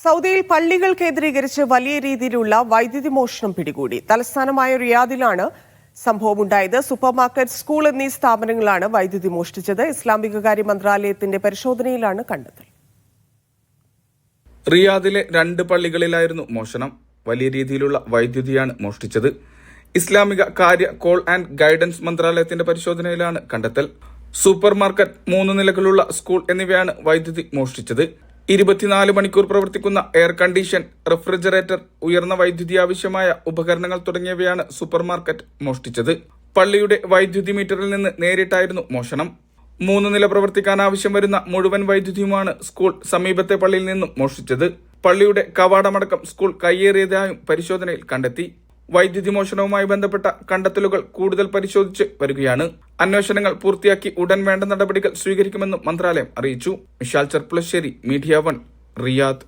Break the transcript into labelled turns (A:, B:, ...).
A: സൗദിയിൽ പള്ളികൾ കേന്ദ്രീകരിച്ച് വലിയ രീതിയിലുള്ള വൈദ്യുതി മോഷണം പിടികൂടി. തലസ്ഥാനമായ റിയാദിലാണ് സംഭവമുണ്ടായത്. സൂപ്പർമാർക്കറ്റ്, സ്കൂൾ എന്നീ സ്ഥാപനങ്ങളാണ് വൈദ്യുതി മോഷ്ടിച്ചത്. ഇസ്ലാമിക കാര്യ മന്ത്രാലയത്തിന്റെ പരിശോധനയിലാണ് കണ്ടെത്തൽ.
B: റിയാദിലെ 2 പള്ളികളിലായിരുന്നു മോഷണം. വലിയ രീതിയിലുള്ള വൈദ്യുതിയാണ് മോഷ്ടിച്ചത്. ഇസ്ലാമിക കാര്യ കോൾ ആൻഡ് ഗൈഡൻസ് മന്ത്രാലയത്തിന്റെ പരിശോധനയിലാണ് കണ്ടെത്തൽ. സൂപ്പർ മാർക്കറ്റ്, 3 നിലകളുള്ള സ്കൂൾ എന്നിവയാണ് വൈദ്യുതി മോഷ്ടിച്ചത്. 24 മണിക്കൂർ പ്രവർത്തിക്കുന്ന എയർ കണ്ടീഷൻ, റെഫ്രിജറേറ്റർ, ഉയർന്ന വൈദ്യുതി ആവശ്യമായ ഉപകരണങ്ങൾ തുടങ്ങിയവയാണ് സൂപ്പർ മാർക്കറ്റ് മോഷ്ടിച്ചത്. പള്ളിയുടെ വൈദ്യുതി മീറ്ററിൽ നിന്ന് നേരിട്ടായിരുന്നു മോഷണം. 3 നില പ്രവർത്തിക്കാൻ ആവശ്യം വരുന്ന മുഴുവൻ വൈദ്യുതിയുമാണ് സ്കൂൾ സമീപത്തെ പള്ളിയിൽ നിന്നും മോഷ്ടിച്ചത്. പള്ളിയുടെ കവാടമടക്കം സ്കൂൾ കയ്യേറിയതായും പരിശോധനയിൽ കണ്ടെത്തി. വൈദ്യുതി മോഷണവുമായി ബന്ധപ്പെട്ട കണ്ടെത്തലുകൾ കൂടുതൽ പരിശോധിച്ച് വരികയാണ്. അന്വേഷണങ്ങൾ പൂർത്തിയാക്കി ഉടൻ വേണ്ട നടപടികൾ സ്വീകരിക്കുമെന്നും മന്ത്രാലയം അറിയിച്ചു. Vishal Cherpulassery, media 1, Riyadh.